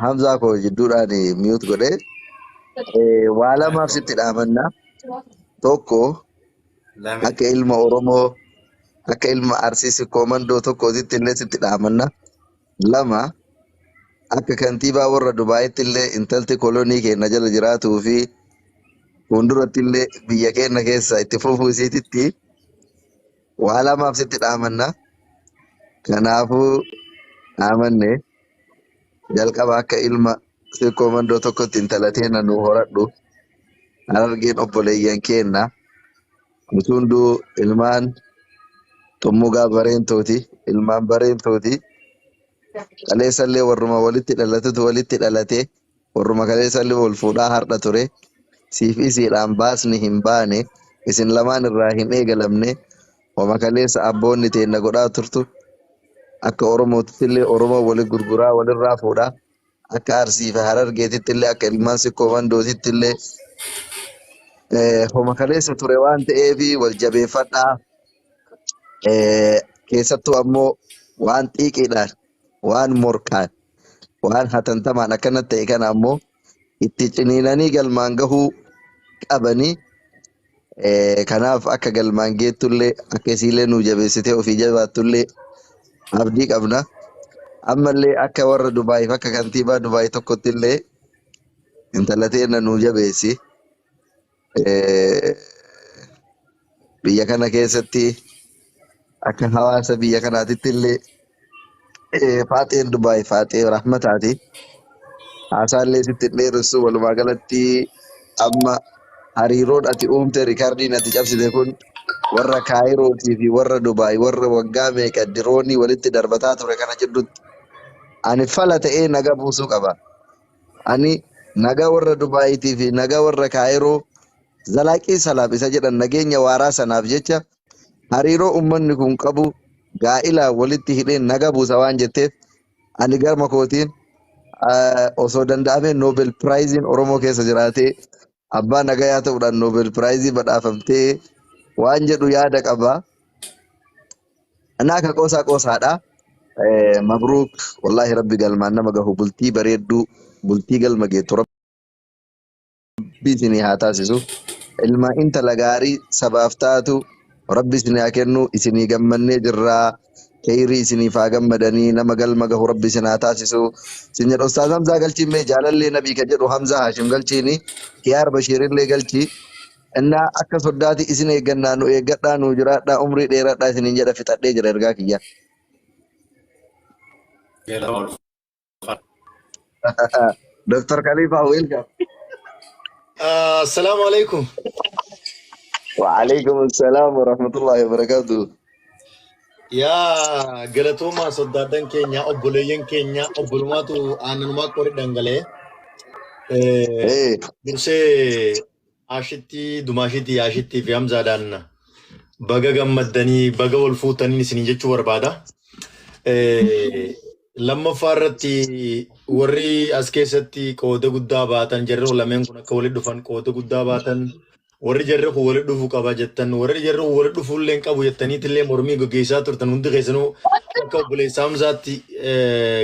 Hamza ko jidduudhaan mute godhee waa lamaaf sitti dhaamannaa. Tokko akka ilma Oromoo akka ilma Arsiis koomandoo tokkootitti illee sitti dhaamannaa. Lama akka kantiibaa warra Dubaayitti illee intalti kolonii keenya jala jiraatuu fi fuulduratti illee biyya keenya keessa itti fufuu isiititti waa lamaaf sitti dhaamannaa. Kanaafuu dhaamanne jalqaba akka ilma koomandoo tokkotti intala teenya nu horadhu. Harargeen obboleeyyan keenya hunduu ilmaan xummugaa bareentooti. Ilmaan bareentooti. Kaleessallee warruma walitti dhalatetu walitti dhalate. Warruma kaleessallee wal fuudhaa har'a ture. Siif isiidhaan baasni hin baane. Isin lamaan irraa hin eegalamne. Wama kaleessa abboonni teenya godhaa turtu. Akka Oromootti illee Oromoo wali gurguraa walirraa fuudhaa. Akka Arsii fi Harargeetitti illee akka ilmaan koomandootitti illee homa kaleessa ture waan ta'eef wal jabeeffadhaa. Keessattuu ammoo waan xiiqiidhaan waan morkaan waan hatantamaan akkanatti ta'e kana ammoo itti ciniinanii galmaan gahuu qabanii. Kanaaf akka galmaan geettullee akka isiillee nu jabeessitee ofii jabaattullee abdii qabna. Ammallee akka warra Dubaayiif akka kantiibaa Dubaayii tokkotti illee intala teenya nu jabeessi. Biyya kana keessatti akka hawaasa biyya kanaatitti illee Faaxeen Dubaayii Faaxee Rahmataati. Haasaallee sitti dheeressu walumaa galatti amma hariiroon ati uumte riikaardiin ati cabsite kun warra Kaayirootii fi warra Dubaayii warra waggaa meeqa diroonii walitti darbataa ture kana jedhutti ani fala ta'ee nagaa buusuu qaba. Ani nagaa warra Dubaayitii fi nagaa warra Kaayiroo zalaaqii salaam isa jedhan nageenya waaraa sanaaf jecha hariiroo uummanni kun qabu gaa'ilaa walitti hidheen nagaa buusa waan jetteef ani garma kootiin osoo danda'ame Nobel Piraayiziin Oromoo keessa jiraatee abbaa nagayaa ta'uudhaan Nobel Piraayizii badhaafamtee waan jedhu yaada qaba. Anaa akka qoosaadha. Mabruuk wallahi rabbi galmaan nama gahu bultii bareedduu bultii galma geettu rabbi isinii haa taasisu. Ilma intala gaarii sabaaf taatu rabbi isinii haa kennu. Isinii gammannee jirraa. Kheyrii isiniif haa gammadanii nama galma gahu rabbi isin haa taasisu. Isin jedhu Ustaaz Hamzaa galchiin mee jaalallee nabii ka jedhu Hamzaa Haashim galchiini. Kiyaar Bashiirillee galchii. Innaa akka soddaati isin eeggannaa nu eeggadhaa nu jiraadhaa umrii dheeradhaa isiniin jedha fixadhee jira ergaa kiyya. Dr. Khalifa, welcome. Assalamu alaikum. Wa alaikum assalam wa rahmatullahi wa barakatuh. Yaa galatooma soddaadan keenya obboleeyyan keenya obbolumaatu aannanumaa qori dhangalee dursee ashitti dumaashitti yaashitti fi hamzaadhaan baga gammaddanii baga wal fuutanii isin jechuu barbaada. Lammaffaa irratti warri as keessatti qooda guddaa baatan jarri lameen kun akka walitti dhufan qooda guddaa baatan warri jarri kun walitti dhufuu qaba jettan warri jarri kun walitti dhufuullee qabu jettaniitillee mormii gaggeessaa turtan hundi keessanuu akka obboleessa Hamzaatti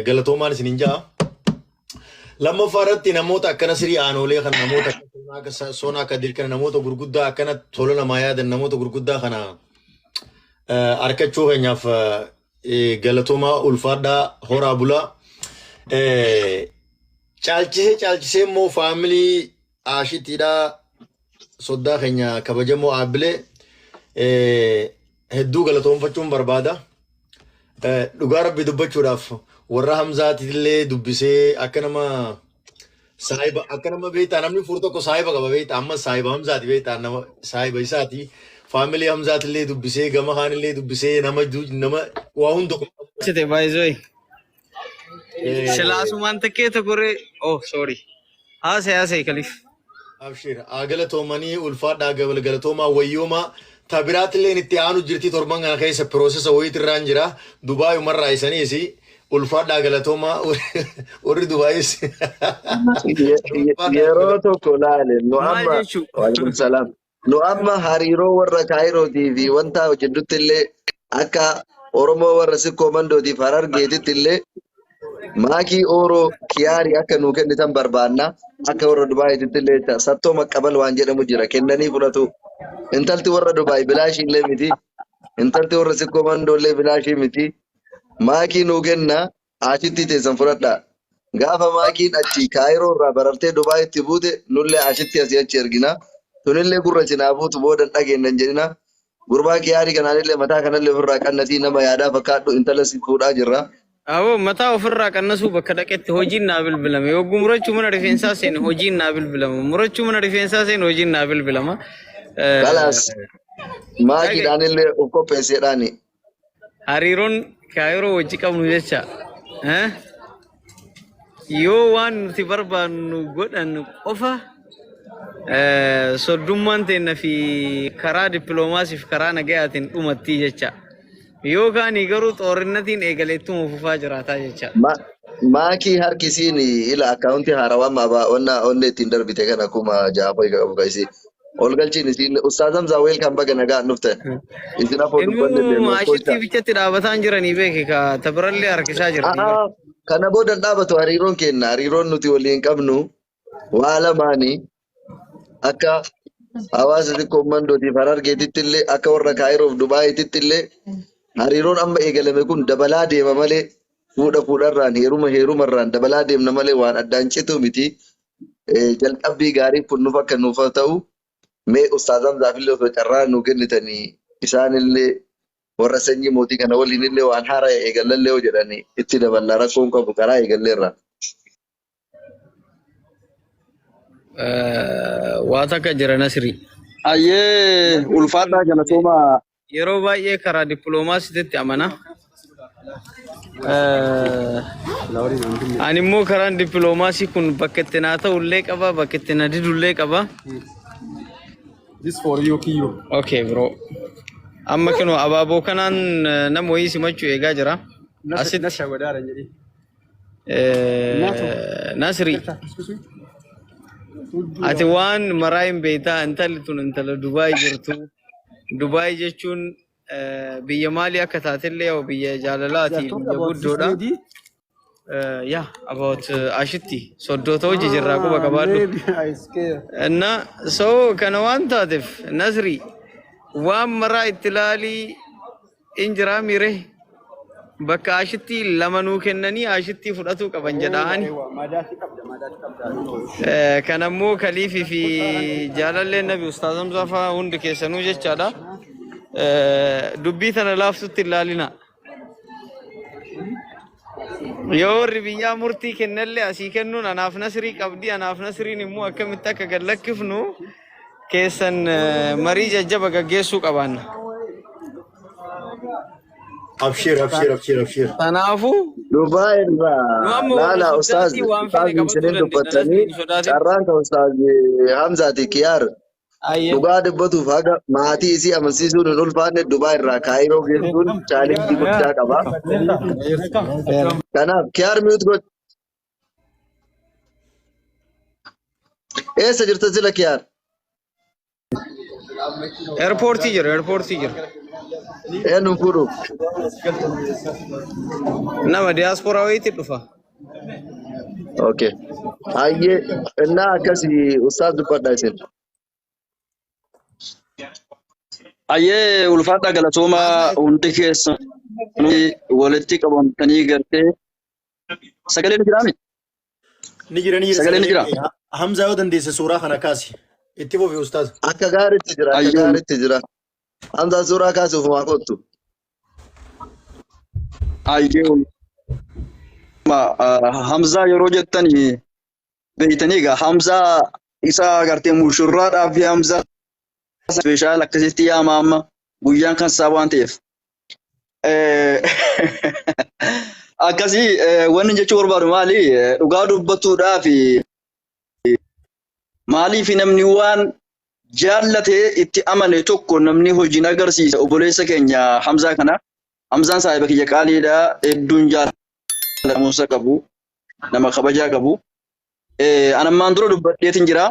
galatoomaan isiniin ja'a. Lammaffaa irratti namoota akkana sirii aanoolee kan namoota akka soonaa akka dirqana namoota gurguddaa akkana tola namaa yaadan namoota gurguddaa kana harkachuu keenyaaf galatoomaa ulfaadhaa horaa bulaa. Caalchisee immoo faamilii Aashitiidhaa soddaa keenya kabajamoo Aabilee hedduu galatoonfachuun barbaada. Dhugaa rabbi dubbachuudhaaf warra Hamzaatillee dubbisee akka nama saahiba akka nama beektaa namni furu tokko saahiba qaba beektaa amma saahiba Hamzaati beektaa nama saahiba isaati. Faamilii Hamzaatillee dubbisee gama haanillee dubbisee nama waa hunda Chete baizoi. Shalaasumaan takkeeta koree. Oh sorry. Haasee Khalif. Abshir galatoomanii ulfaadhaa galatoomaa wayyoomaa tabiraatillee itti aanu jirti torban kana keessa piroosesa wayiitirraan jira Dubaay umarraa isaniis ulfaadhaa galatoomaa warri Dubaayis. Yeroo tokko laale nu amma waalaikum salaam. Nu amma hariiroo warra Kaayirootii fi wanta hojjedhutti illee akka Oromoo warra Koomandootiif Harargeetitti illee Maakii Ooroo Kiyaarii akka nuu kennitan barbaanna. Akka warra Dubaayitti illee sattoo maqqabal waan jedhamu jira. Kennanii fudhatu. Intalti warra Dubaay bilaashii illee miti. Intalti warra Sikkoo Mandoo illee bilaashii miti. Maakii nuu kenna achitti teessan fudhadhaa. Gaafa maakiin achi Kaayiroo irraa barartee Dubaayitti buute nullee achitti asii achi ergina. Tunillee gurra cinaa buutu booda hin dhageenye jedhina. Gurbaa Kiyaarii kanaallee mataa kanallee ofirraa qannatii nama yaadaa fakkaadhu intala si fuudhaa jirra. Awoo mataa ofirraa qannasuu bakka dhaqetti hojiin naa bilbilama. Yoo murachuu mana rifeensaa seene hojiin naa bilbilama. Murachuu mana rifeensaa seene hojiin naa bilbilama. Kalaas maakiidhaan illee of qopheesseedhaani. Hariiroon Kaayiroo wajji qabnu jecha. Yoo waan nuti barbaannu godhan qofa soddummaan teenna fi karaa dippiloomaasiif karaa nagayaatiin dhumatti jecha. Yookaan garuu xoorinnatiin eegaleettuma fufaa jiraataa jecha. Maakii harkisiin ila akkaawuntii haarawaa onnee ittiin darbite kana akkuma jaafoo qabu kaisi. Ol galchiin isiin Ustaaz Hamzaa weelkaan baga nagaa dhuftan. Isin afoo dubbanne Innuu ashitti bichatti dhaabataan jiranii beeki ka tabirallee harkisaa jirti. Kana booda dhaabatu hariiroon kenna. Hariiroon nuti waliin qabnu waa lamaanii akka hawaasa xiqqoo mandootiif Harargeetitti illee akka warra Kaayiroof Dubaayitti illee hariiroon amma eegalame kun dabalaa deema malee fuudharraan heerumarraan dabalaa deemna malee waan addaan citu miti. Jalqabbii gaarii kun nuuf akka nuuf ta'u mee Ustaaz Hamzaaf illee osoo carraa nu kennitanii isaanillee warra sanyii mootii kana waliin illee waan haaraa eegallallee yoo jedhanii itti daballaa rakkoon qabu karaa eegalleerra. Waa takka jira Nasri. Ayyee ulfaadhaa galatooma. Yeroo baay'ee karaa dippiloomaasiitti amana. Ani immoo karaan dippiloomaasii kun bakka itti naa ta'ullee qaba, bakka itti na didullee qaba. This for you, Kiyo. Okay, bro. Amma kinu abaaboo kanaan nama wayii simachuu eegaa jira. Asitti Nasri. Ati waan maraa hin beektaa intalli tun intala Dubaay jirtu. Dubaay jechuun biyya maalii akka taatellee yoo biyya jaalalaati biyya guddoodha. Yeah, about ashitti soddoota hojii jirraa quba qabaadhu. So kana waan taateef Nasri waan maraa itti ilaalii in jiraa miire bakka ashitti lama nuu kennanii ashitti fudhatuu qaban jedhaani. Kanammoo Kaliifii fi jaalallee nabi Ustaaz Hamzaa fa'aa hundi keessanuu jechaadha. Dubbii tana laaftutti ilaalina. Yoo warri biyyaa murtii kennallee asii kennuun anaaf Nasrii qabdi, anaaf Nasriin immoo akkamitti akka gad lakkifnu keessan marii jajjaba gaggeessuu qabaanna. Abshir. Kanaafuu Dubaay irraa laala Ustaaz Musliin dubbatanii carraan kan Ustaaz Hamzaati Kiyaar dhugaa dubbatuuf haga maatii isii amansiisuun hin ulfaanne Dubaay irraa Kaayiroo geessuun chaalenjii guddaa qaba. Kanaaf Kiyaar miyuut godh. Eessa jirta sila Kiyaar? Eerpoortii jira. Eenyuun fuudhu? Nama diyaasporaa wayiitti dhufa. Okay. Hayyee innaa akkasii Ustaaz dubbadhaa isin. Ayyee ulfaadhaa galatooma hundi keessa walitti qabamtanii gartee sagalee ni jiraami? Ni jira. Sagalee ni jira. Hamzaa yoo dandeesse suuraa kana kaasi. Itti fufi Ustaaz. Akka gaariitti jira. Hamzaa suuraa kaasuuf maa kottu? Ayyee Hamzaa yeroo jettanii beeytanii egaa Hamzaa isa gartee mushurraadhaaf fi Hamzaa speeshaal akkasitti yaama amma guyyaan kan isaa waan ta'eef. Akkasii wanni jechuu barbaadu maali dhugaa dubbatuudhaaf maaliif namni waan jaallatee itti amane tokko namni hojiin agarsiisa obboleessa keenya Hamzaa kana. Hamzaan saahiba kiyya qaaliidha hedduun jaallatamuusa qabu nama kabajaa qabu. Anammaan dura dubbadheetin jira.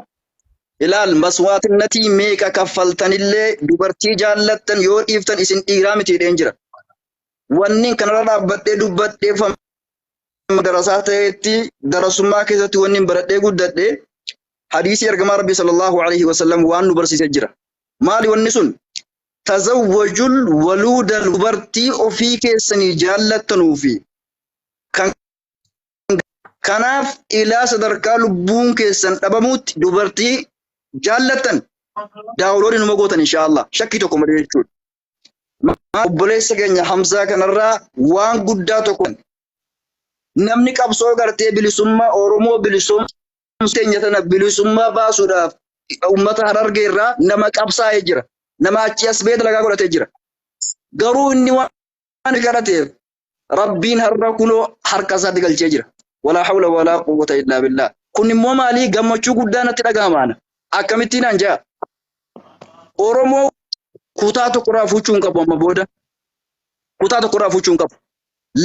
Ilaal maswaatinnatii meeqa kaffaltanillee dubartii jaallattan yoo dhiiftan isin dhiiraa miti jedheen jira. Wanni kanarra dhaabbadhee dubbadheeffame darasaa ta'etti darasummaa keessatti wanni baradhee guddadhe hadiisii ergamaa Rabbii sallallahu alaihi wasallam waan nu barsiisee jira. Maali wanni sun? Tazawwajul waluuda dubartii ofii keessanii jaallattanuu fi kanaaf ilaa sadarkaa lubbuun keessan dhabamuutti dubartii jaallattan daawuloon numa gootan inshaallah shakkii tokko malee jechuudha. Obboleessa keenya Hamzaa kanarraa waan guddaa tokko namni qabsoo gartee bilisummaa Oromoo bilisummaa keenya tana bilisummaa baasuudhaaf uummata Harargee irraa nama qabsaa'ee jira. Nama achi as bee dalagaa godhatee jira. Garuu inni waan kadhateef Rabbiin har'a kunoo harka isaatti galchee jira. Walaa hawla walaa quwwata illaa billah. Kun immoo maalii gammachuu guddaa natti dhagahamaana. Akkamittiin an jaa? Oromoo kutaa tokko irraa fuuchuu hin qabu amma booda. Kutaa tokko irraa fuuchuu hin qabu.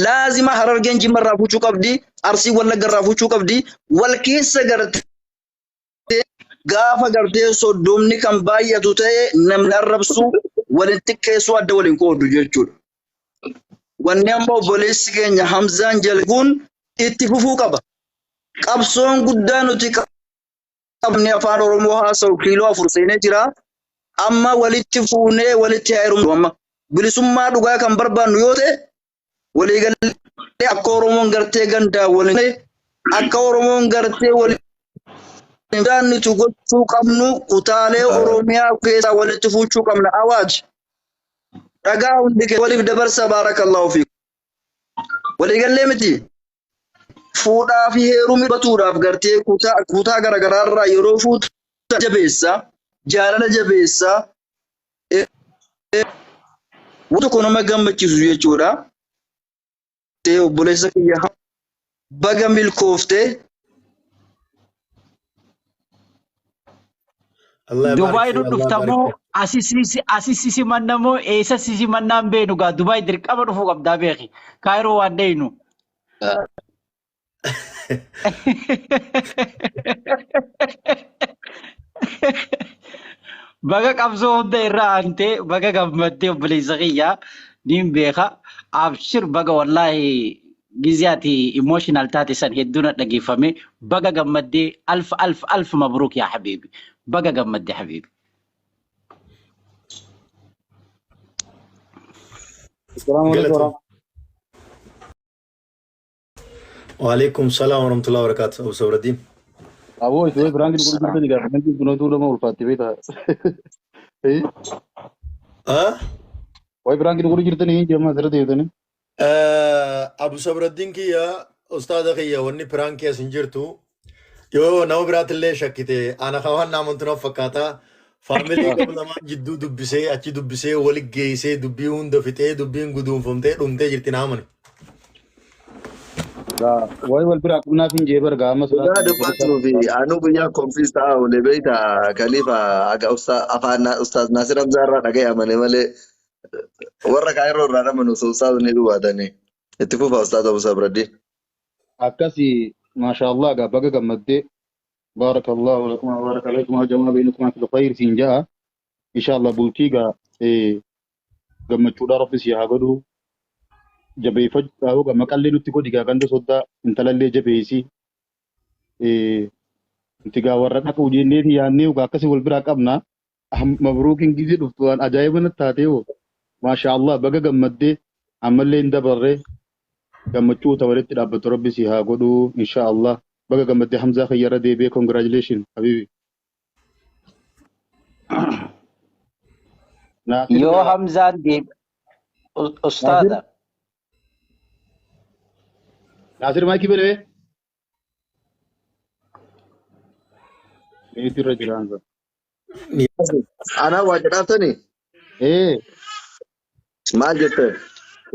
Laazima Harargeen Jimma irraa fuuchuu qabdi, Arsii Wallagga irraa fuuchuu qabdi. Wal keessa gartee gaafa gartee soddomni kan baay'atu ta'e namni arrabsu waliin xiqqeessuu adda waliin qoodu jechuudha. Wanni amma obboleessi keenya Hamzaan jalguun itti fufuu qaba. Qabsoon guddaa nuti qabne afaan Oromoo haasa'u kiiloo 4 seenee jira. Amma walitti fuunee walitti heerumnu amma bilisummaa dhugaa kan barbaannu yoo ta'e waliigallee akka Oromoon gartee gandaa waliin akka Oromoon gartee waliin nuti gochuu qabnu kutaalee Oromiyaa keessaa walitti fuuchuu qabna awaaj. Dhagaa hundi waliif dabarsa baarakallahu fiikum. Waliigallee miti. Fuudhaa fi heerumni batuudhaaf gartee kutaa garaagaraa irraa yeroo fuuta jabeessa jaalala jabeessa waan kun nama gammachiisu jechuudha. Obboleessa kiyya baga milkooftee Dubai dhuftamoo asisi mannamoo eessa sisi mannaan beenu gaa Dubai dirqama dhufuu qabdaa beeki Kaayiroo waan deeynu. Baga qabsoo hunda irraa aantee baga gammaddee obboleessa kiyyaa niin beeka abshir baga wallaahi giziyaati emotional taate san hedduun dhageeffame baga gammaddee alf mabruuk yaa habiibi baga gammaddee habiibi. وعليكم السلام ورحمة الله وبركاته أبو سور الدين. أبوي توي برانك نقول جرتني قاعد نجيب بنوتو لما ولفاتي بيتا. إيه. وي برانك نقول جرتني جماعة سردي يدني. أبو سور الدين كيا أستاذ كيا وني برانك يا سنجرتو. يو نو برات اللي شكيته أنا خوان نامن تنو فكاتا. فاميلي قبل ما جدو دبسي أشي دبسي ولك جيسي دبيون دفتة دبيون قدوم فمته رمته جرتي نامن. Wai wal bira kuna fin jebar ga masu da fatu fi anu bunya confisa o le beita khalifa aga ustaz Nasir Hamzarra daga ya mane male warra Kairo rana manu so ustaz ne duwa da ne ittifufa ustaz Abu Sabradi akasi masha Allah ga baga gamadde barakallahu lakum wa baraka alaykum wa jama'a bainakum fil khair sinja insha Allah bulti ga gammachu da rabbi si hagadu jabeeffachuu qabu maqallee nutti godhi gaa ganda soddaa intalallee jabeessi nuti gaa warra dhaquu jenneeti yaannee gaa akkasii wal biraa qabna mabruukin gizii dhuftu waan ajaa'iba natti taatee maasha Allah baga gammaddee ammallee hin dabarre gammachuu ta walitti dhaabbatu rabbi si haa godhu insha Allah baga gammaddee Hamzaa Khayyarra deebi'ee congratulation habibi. Yoo Hamzaan ustaada. Nasir maiki bere itu rajiranza ana wajadaftani maal jette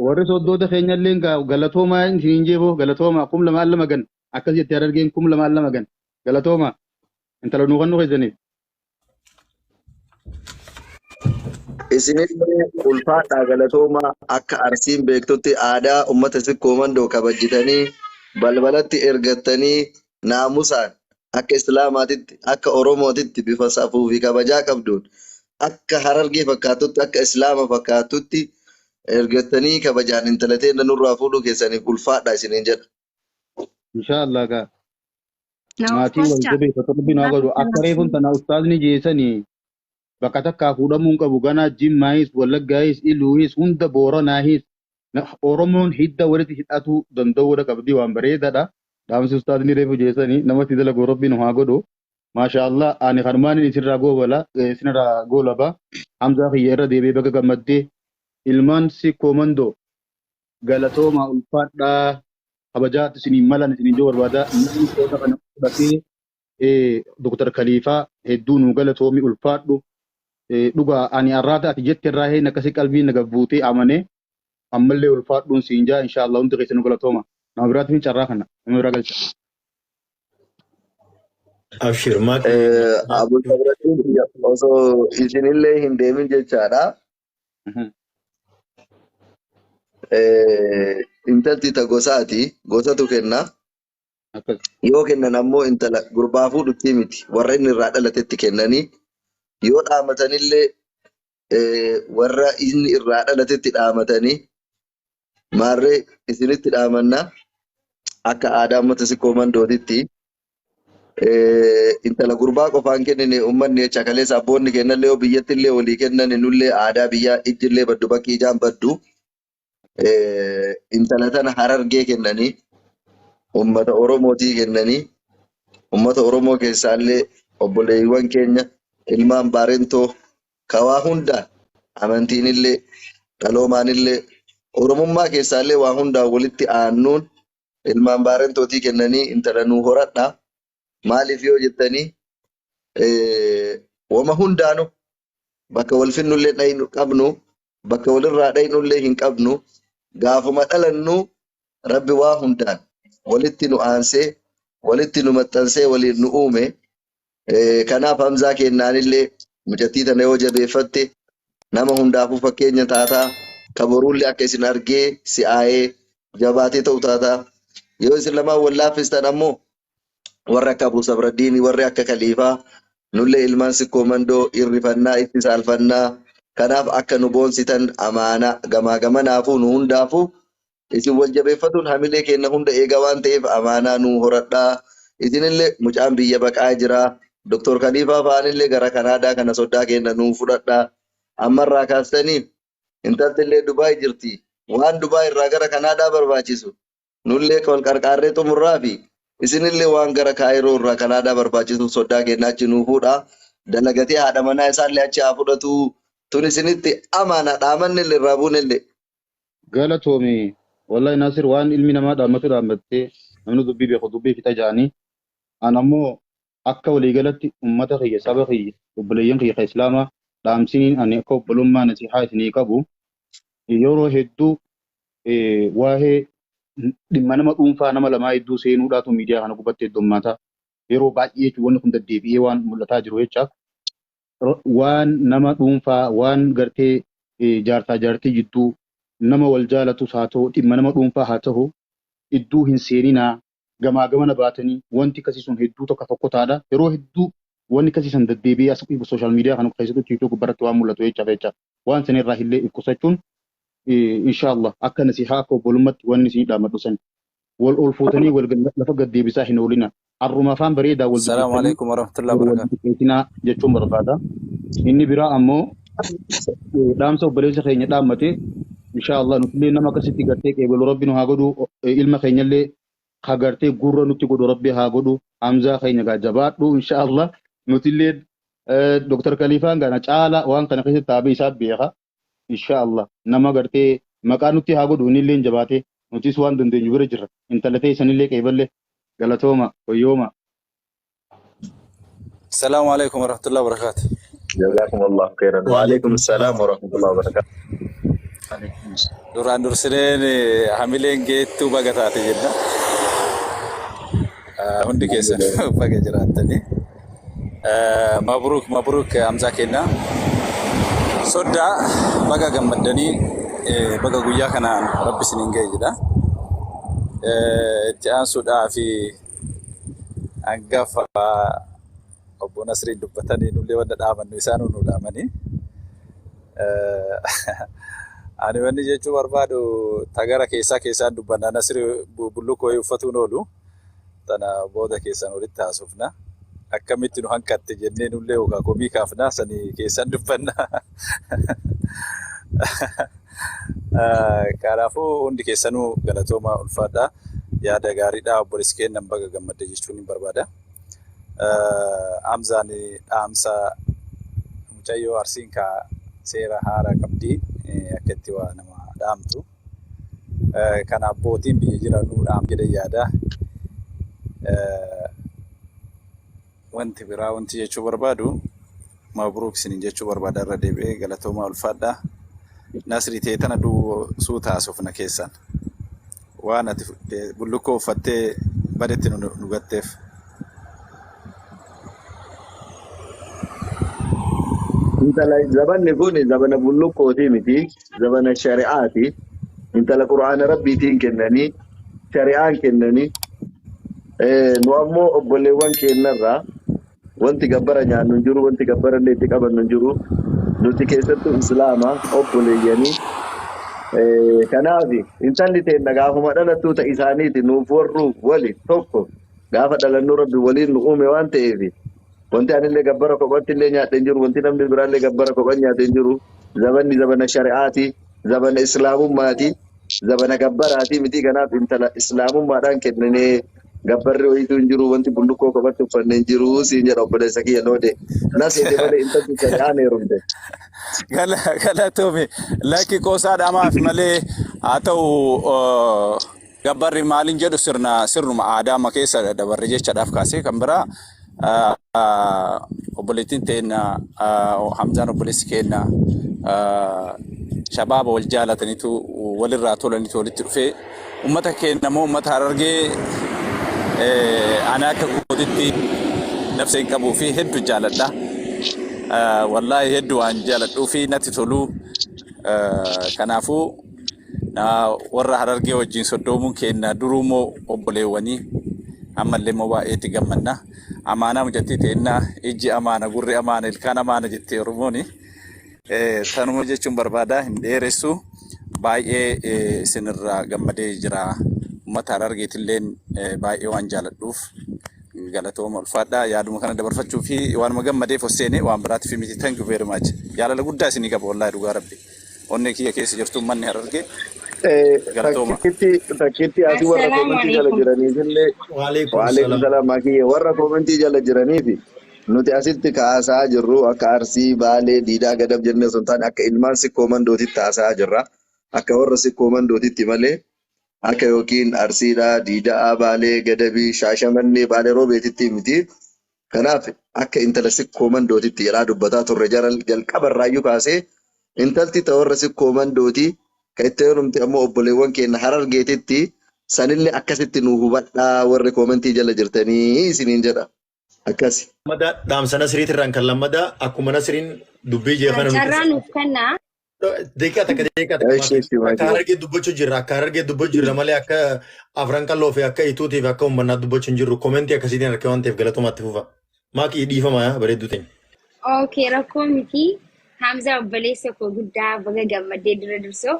warri soddoota keenyallee galatooma hin jeebo galatooma kum lama alla magan akkas jette Harargeen kum lama alla magan galatooma intala nu kannu keessaniif isinin ulfaadha galatooma akka arsiin beektutti aadaa ummata sikkoo mandoo kabajjitanii balbalatti ergattanii naamusaan akka islaamaatitti akka oromootitti bifa safuu fi kabajaa qabduun akka Harargee fakkaatutti akka islaama fakkaatutti ergattanii kabajaan intalateen nurraa fuudhuu keessaniif ulfaadha isiniin jedha. insha Allah ga Now, of maatii course, wal Chuck, jabeeffatu rabbiin haa godhu akka reefun tana ustaazni jeesanii bakka takkaa fuudhamuun qabu ganaa jimmaayis wallaggaayis iluuyis hunda booranaayis oromoon hidda walitti hidhatu danda'uudha qabdi waan bareedaadha dhaamsi ustaazni reefu jeesanii namatti dalaguu rabbiin haa godhu maasha Allah ani harmaanin isinirraa goolaba hamzaa kiyya irra deebi'ee bakka gammaddee ilmaan si koomandoo galatooma ulfaadhaa kabajaatti isiniin malan isiniin joo barbaada namni qooda kana fudhatee Dr. Khaliifaa hedduu nu galatoomi ulfaadhu dhugaa ani arraata ati jette irraa heen akkasii qalbii na gabbuutee amanee ammallee ulfaadhuun siin jaa inshallah hundi keessa nu galatooma nama biraatti hin carraa kana nama biraa galcha. Abshir maati. Abu Sabrattiin osoo isinillee hin deemin jechaadha. Intalti ta gosaati gosatu kenna Akkas yoo kennan ammoo intala gurbaa fuudhutti miti warra inni irraa dhalatetti kennanii yoo dhaamatanillee warra inni irraa dhalatetti dhaamatanii maarree isinitti dhaamanna akka aadaa uummata sikkoo mandootitti intala gurbaa qofaan kennine uummanni jecha kaleessa abboonni kennallee yoo biyyattillee walii kennan nullee aadaa biyyaa ijjillee baddu bakki ijaan baddu intala tana Harargee kennanii ummata Oromootii kennanii ummata Oromoo keessaallee obboleeyyiwwan keenya ilmaan baarentoo kawaa hundaan amantiinillee dhaloomaanillee Oromummaa keessaallee waa hundaan walitti aannuun ilmaan baarentootii kennanii intala nuu horadha maaliif yoo jettanii wama hundaanu bakka wal finnullee dhaynu qabnu bakka walirraa dhaynullee hin qabnu gaafuma dhalannu rabbi waa hundaan walitti nu aansee walitti nu maxxansee waliin nu uume kanaaf hamzaa kennaanillee mucattii tana yoo jabeeffatte nama hundaafuu fakkeenya taataa kaboruullee akka isin argee si'aayee jabaatee ta'u taataa yoo isin lamaan wallaaffistan ammoo warra akka Abu Sabraddiin warri akka Khaliifaa nullee ilmaan sikkoo mandoo irrifannaa itti saalfannaa kanaaf akka nu boonsitan amaana gamaa gamanaafuu nu hundaafuu isin wal jabeeffatuun hamilee kenna hunda eega waan ta'eef amaanaa nu horadhaa isinillee mucaan biyya baqaa jira Dr. Khaliifaa fa'aanillee gara Kanaadaa kana soddaa kenna nu fudhadhaa ammarraa kaastanii intaltillee Dubaay jirti waan Dubaay irraa gara Kanaadaa barbaachisu nullee wal qarqaarree xumurraa fi isinillee waan gara Kaayiroo irraa Kanaadaa barbaachisu soddaa kennaa achi nu fuudha dalagatee haadha manaa isaallee achi haa fudhatu tun isinitti amaana dhaamannillee irraa buunillee. galatoomi wallahi Naasir waan ilmi namaa dhaammatu dhaammattee namni dubbii beeku dubbii fixa jaanii an ammoo akka waliigalatti ummata kiyya saba kiyya obboleeyyan kiyya ka islaamaa dhaamsiniin ani akka obbolummaa nasihaa isinii qabu yeroo hedduu waa'ee dhimma nama dhuunfaa nama lamaa hedduu seenuudhaatu miidiyaa kana gubbatti heddummaata yeroo baay'ee jechuun wanni kun deddeebi'ee waan mul'ataa jiru jechaaf waan nama dhuunfaa waan gartee jaartaa jaartii jidduu nama wal jaalatus haa ta'u dhimma nama dhuunfaa haa ta'u idduu hin seeninaa gamaa gamana baatanii wanti akkasii sun hedduu tokko taadha yeroo hedduu wanni akkasii san deddeebi'ee as sooshaal miidiyaa kana keessatti tiiktook gubbaratti waan mul'atu jecha waan sanirraa illee ibsachuun inshallah akka nasihaa akka obbolummaatti wanni isin dhaammadhu san wal ol fuutanii wal lafa gaddeebisaa hin oolina arruma afaan bareedaa wal Assalamu alaikum warahmatullahi wabarakatuh. jechuun barbaada inni biraa ammoo dhaamsa obboleessa keenya dhaammate inshallah nutillee nama akkasitti gartee qeebalu rabbi nu haa godhu ilma keenyallee haa gartee gurra nutti godhu rabbi haa godhu hamzaa keenya gaa jabaadhu inshallah nutillee Dr. Khaliifaan gana caala waan kana keessatti taabee isaa beeka inshallah nama gartee maqaa nutti haa godhu innillee jabaate nutis waan dandeenyu bira jirra intalatee isanillee qeeballe galatooma hoyyooma. Assalamu alaikum warahmatullahi wabarakatuh. Jazakumullah khairan. Wa alaikum assalam wa rahmatullahi wa barakatuh. Duraan dursineen hamileen geettuu baga taate jenna. Hundi keessan baga jiraattanii. Mabruuk Hamzaa kenna. Soddaa baga gammaddanii baga guyyaa kanaan rabbi isiniin ga'e jedha. Itti aansuudhaa fi hangafa obbo Nasriin dubbatanii nullee wanta dhaamannu isaan nu dhaamanii. Ani wanni jechuu barbaadu tagara keessaan dubbanna Nasri bullukoo uffatuun oolu tana booda keessan walitti haasofna. Akkamitti nu hanqatte jennee nullee yookaan komii kaafnaa sanii keessan dubbanna. Kanaafuu hundi keessanuu galatooma ulfaadha. Yaada gaariidha. Obboleessi keenyan baga gammadde jechuun hin barbaada. Hamzaan dhaamsa mucayyoo Arsiin kaa seera haaraa qabdi akka itti waa nama dhaamtu. Kan abbootiin biyya jiranuu dhaam jedhe yaada. Wanti biraa wanti jechuu barbaadu mabruuk isiniin jechuu barbaada irra deebi'ee galatooma ulfaadha. Nasri ta'e tana suuta haasofna keessan. Waan ati bullukkoo uffattee badetti nu gatteef. Intala zabanni kun zabana bullukkootii miti, zabana shari'aati. Intala Qur'aana Rabbiitiin kennanii, shari'aan kennanii, nu ammoo obboleewwan keenyarraa wanti gabbara nyaannu hin jiru, wanti gabbara illee itti qabannu hin jiru. Nuti keessattuu Islaama obboleeyyanii. Kanaaf intalli teenna gaafuma dhalattuu ta isaaniiti nuuf warru wali tokko gaafa dhalannuu Rabbi waliin nu uume waan ta'eef wanti anillee gabbara kophatti illee nyaadhe hin jiru, wanti namni biraallee gabbara kophan nyaate hin jiru. Zabanni zabana shari'aati, zabana islaamummaati, zabana gabbaraati miti. Kanaaf intala islaamummaadhaan kennanee gabbarri wayituu hin jiru, wanti bullukkoo kophatti uffanne hin jiru siin jedha obboleessa kiyya noode. Naseete malee intalli shari'aan heerumte. Galatoome lakki qoosaadhaamaaf malee haa ta'u gabbarri maaliin jedhu sirnuma aadaa keessa dabarre jechaadhaaf kaasee kan biraa obboleettiin teenna Hamzaan obboleessi keenna shabaaba wal jaalataniitu walirraa tolaniitu walitti dhufee uummata keenya immoo uummata Harargee ana akka gootitti nafsa hin qabuu fi hedduu jaaladha. Wallahi hedduu waan jaaladhuu fi natti tolu. Kanaafuu warra Harargee wajjin soddoomuun keenya durumoo obboleewwanii ammallee immoo baay'eetti gammanna. Amaanaa mujattii teenna ijji amaana gurri amaana ilkaan amaana jettee Oromooni. Tanuma jechuun barbaada hin dheeressu baay'ee isinirraa gammadee jira. Uummata Harargeetilleen baay'ee waan jaaladhuuf galatooma ulfaadha. Yaaduma kana dabarfachuu fi waanuma gammadeef osseene waan biraatiif miti. Thank you very much. Jaalala guddaa isinii qaba wallahi dhugaa Rabbi. Onnee kiyya keessa jirtu manni Harargee. Galatooma. Takkiitti asii warra koomentii jala jiraniif illee waalaikum salaam makiyya warra koomentii jala jiraniif nuti asitti kaasaa jirru akka Arsii, Baalee, Diidaa, Gadab jennee osoo hin taane akka ilmaan sikkoo mandootitti kaasaa jirra. Akka warra sikkoo mandootitti malee akka yookiin Arsiidhaa, Diidaa, Baalee, Gadabii, Shaashamannee, Baalee Roobeetitti miti. Kanaaf akka intala sikkoo mandootitti jedhaa dubbataa turre jalqabarraayyuu kaasee intalti ta warra sikkoo mandootii kan itti heerumte ammoo obboleewwan keenya Harargeetitti sanillee akkasitti nu hubadhaa warri koomentii jala jirtanii isiniin jedha. Akkasi. Dhaamsa Nasriitirraan kan lammadaa akkuma Nasriin dubbii jeefana nuti. Carraan of kennaa. Deeqaa takka akka Harargee dubbachuu jirra. Akka Harargee dubbachuu jirra malee akka Afran Qalloo fi akka Ituutiif akka uummanaa dubbachuu hin jirru. Koomentii akkasiitiin harka waan ta'eef galatoomatti fufa. Maakii dhiifama bareedduu ta'e. Okay, rakkoo miti. Hamza obboleessa koo guddaa baga gammadee dura dursoo.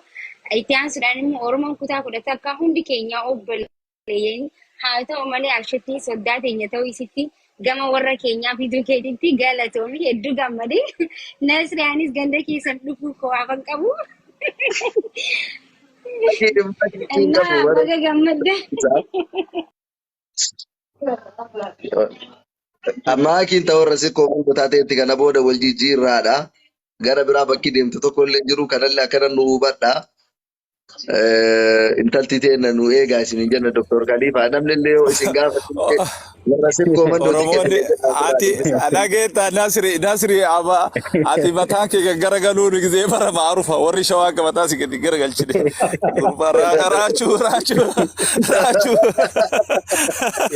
Itti aansuudhaan immoo Oromoon kutaa kudhata akka hundi keenya obboleeyyan haa ta'u malee asheetii soddaa teenya ta'uu isitti gama warra keenyaa fi duukeetitti galatoomi hedduu gammadee Nasriyaanis ganda keessan dhufuu koo afan qabu. Baga gammadde. Maakiin ta'uu irra sikkoo guddaa ta'etti kana booda wal jijjiirraadha. Gara biraa bakki deemtu tokko illee jiru kanallee akkana nu hubadhaa. Intalti teenna nu eegaa isin jenna Dr. Khalifa namni illee yoo isin gaafatte warra sikkoo mandootii ati anageeta Nasri aba ati mataan kee garagaluu ni gizee bara maarufa warri shawaa qabataa si gadi garagalchine raachuu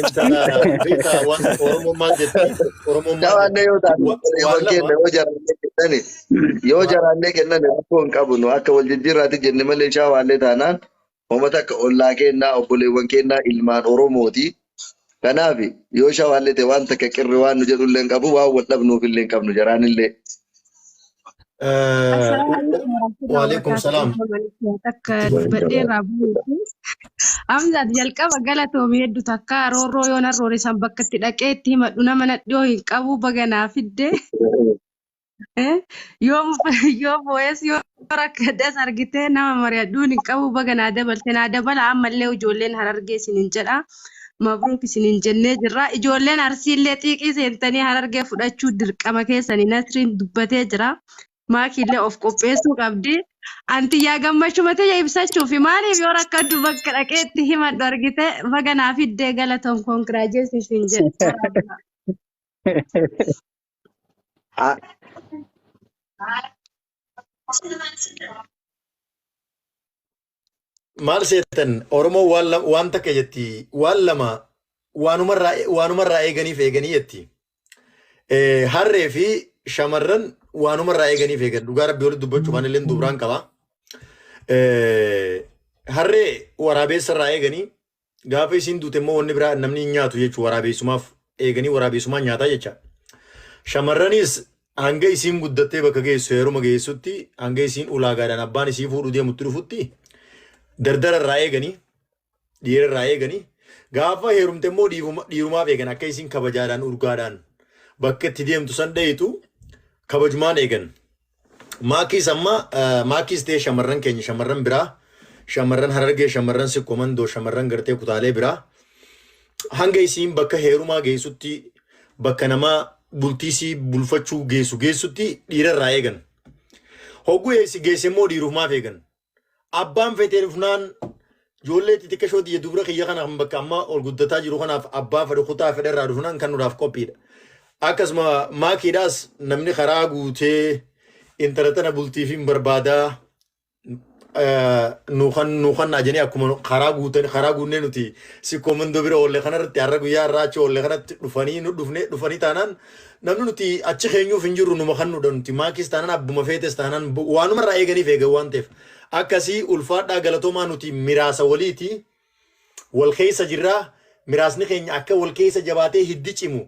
Intala Oromummaan jettee Daawwanne yoo taate yoo jaraannee kennan rakkoo hin qabu nu akka wal jijjiirraatti jenne malee shaawaallee taanaan uummata akka ollaa kennaa obboleewwan kennaa ilmaan Oromooti. Kanaaf yoo shaawaallee ta'e waan takka qirri waan nu jedhu illee hin qabu waan wal dhabnuuf illee hin qabnu jaraan illee. Waalaikum salaam. Akka dubbadhee irraa bu'uuti. Hamza jalqaba galatoomii hedduu takka roorroo yoon arroore san bakka itti dhaqee itti himadhu nama nadhiyoo hin qabu baganaa fidde yoo bo'ees yoo rakkaddas argitee nama mari'adhuun hin qabu baganaa dabalte naa dabala ammallee ijoolleen harargee isiniin jedha mabruuk isiniin jennee jirra ijoolleen arsiillee xiiqii seentanii harargee fudhachuu dirqama keessanii Nasriin dubbatee jira maakiillee of qopheessuu qabdi. Anti yaa gammachuu matee ibsachuu fi maaliif yoo rakkaddu bakka dhaqeetti himadhu argite baganaa fiddee galatoon konkiraajeessin jedha. Maal seetan Oromoo waan takka jetti waan lama waanumarraa eeganii jetti. Harree fi shamarran waanumarraa eeganii eegan dhugaa rabbii walitti dubbachuu waan illee dubraan qaba. Harree waraabessarraa eeganii gaafa isiin duute immoo wanni biraa namni hin nyaatu jechuudha waraabessumaaf eeganii waraabessumaan nyaataa jecha. Shamarranis hanga isiin guddattee bakka geessu heeruma geessutti hanga isiin ulaagaadhaan abbaan isii fuudhu deemutti dhufutti dardararraa eeganii dhiirarraa eeganii gaafa heerumte immoo dhiirumaaf eegan akka isiin kabajaadhaan urgaadhaan bakka itti deemtu san dhayitu kabajumaan eegan. Maakiis amma maakiis ta'e shamarran keenya shamarran biraa shamarran harargee shamarran sikkomandoo shamarran gartee kutaalee biraa hanga isiin bakka heerumaa geessutti bakka namaa bultiisii bulfachuu geessutti dhiirarraa eegan. Hogguu eessi geesse immoo dhiirumaaf eegan. Abbaan fetee dhufnaan ijoollee xixiqqaa shooti dubra kiyya kanaaf bakka amma ol guddataa jiru kanaaf abbaa fedhe kutaa fedherraa dhufnaan kan nudhaaf qophiidha. Akkasuma maakiidhaas namni karaa guutee intalatana bultiif hin barbaadaa nuukan ajanii akkuma karaa guunnee nuti sikkoomandoo bira oolle kanarratti har'a guyyaa irraa achi oolle kanatti dhufanii taanaan namni nuti achi keenyuuf hin jirru numa kan nudha nuti maakis taanaan abbuma feetes taanaan waanumarraa eeganiif eegan waan ta'eef akkasii ulfaadhaa galatoomaa nuti miraasa waliiti wal keessa jirraa miraasni keenya akka wal keessa jabaatee hiddi cimu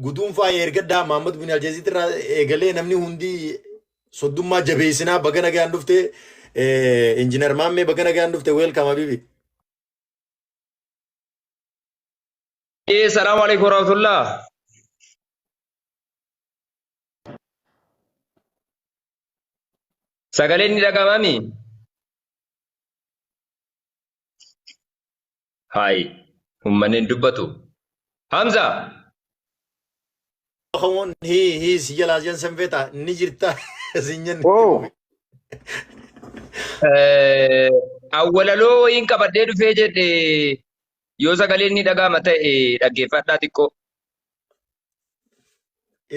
guduunfaa ergaddaa Mahammad bin Aljeziit irraa eegalee namni hundi soddummaa jabeessinaa baga nagaan dhufte injiinar Maammee baga nagaan dhufte weelkaam habiibi. Salaamu alaikum warahmatullah. Sagaleen ni dhagahami? Hai, uummanni dubbatu. Hamza. Kawan hi sijala jan samveta ni jirta sinyan. Oh. Awwalaloo in qabadee dhufee jedhe yoo sagaleen ni dhagahama ta'e dhaggeeffadhaa xiqqoo.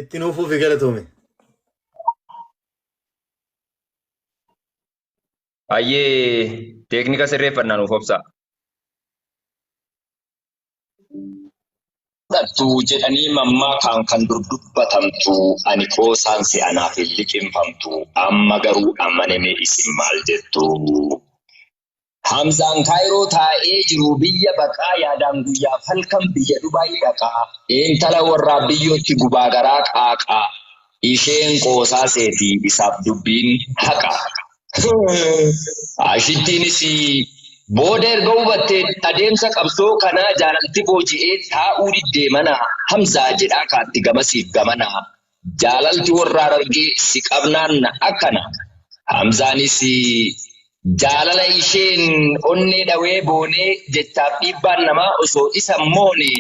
Itti nuufuu fi galatoome. Hayyee teeknika sirreeffannaa nuuf obsa. Fudhattu jedhanii mammaa kan dubbatamtu ani qoosaan si anaaf hin liqinfamtu amma garuu amaname isin maal jettu. Hamzaan Kaayiroo taa'ee jiru biyya baqaa yaadaan guyyaaf halkan biyya Dubaay dhaqaa intala warraa biyyootti gubaa garaa qaaqaa isheen qoosaa seetii isaaf dubbiin haqa. Ashittiinis booda erga hubattee adeemsa qabsoo kanaa jaalalti booji'ee taa'uu diddee mana Hamzaa jedhaa kaatti gamasiif gamana jaalalti warraa argee si qabnaan akkana. Hamzaanis jaalala isheen onnee dhawee boonee jechaaf dhiibbaan namaa osoo isa moone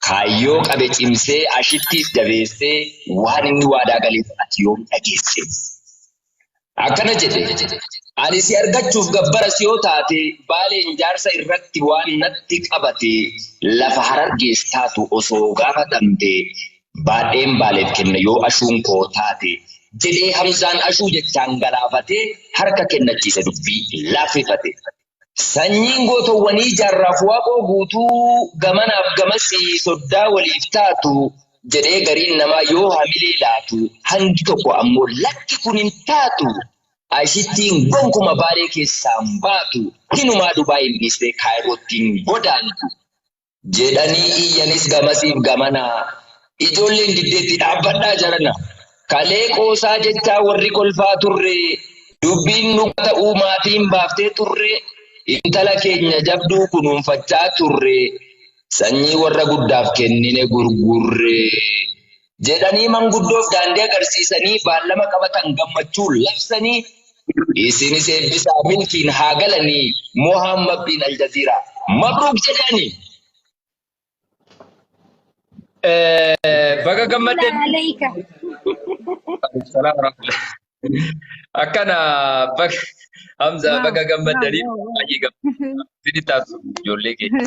kaayyoo qabe cimsee ashittiif jabeessee waan inni waadaa galeef ati yoom dhageesse. Akkana jedhe ani si argachuuf gabbara si yoo taate baaleen jaarsa irratti waan natti qabate lafa harargees taatu osoo gaafatamte baadheen baaleef kenna yoo ashuun koo taate jedhee Hamzaan ashuu jechaan galaafatee harka kennachiise dubbii laaffifate. Sanyiin gootowwanii jaarraaf waaqoo guutuu gamanaaf gamasii soddaa waliif taatu jedhee gariin namaa yoo hamilee laatu hangi tokko ammoo lakki kun hin taatu. Ashittiin gonkuma baalee keessaan baatu hinumaa Dubaay dhiistee Kaayirootiin godaantu jedhanii iyyanis gamasiif gamana ijoolleen diddeetti dhaabbadhaa jarana kalee qoosaa jechaa warri kolfaa turre dubbiin nu ta'uu maatiin baaftee turre intala keenya jabduu kunuunfachaa turre sanyii warra guddaaf kennine gurgurre jedhanii manguddoof daandii agarsiisanii baallama qabatan gammachuu labsanii isinis eebbisaa milkiin haa galanii Mohammad bin Aljazeera mabruuk jedhanii. Baga gammaddan. عليك Salaam warahmatullahi. Akkana baga Hamza baga gammaddanii baay'ee gammadanii. Sini taasisu ijoollee keenya.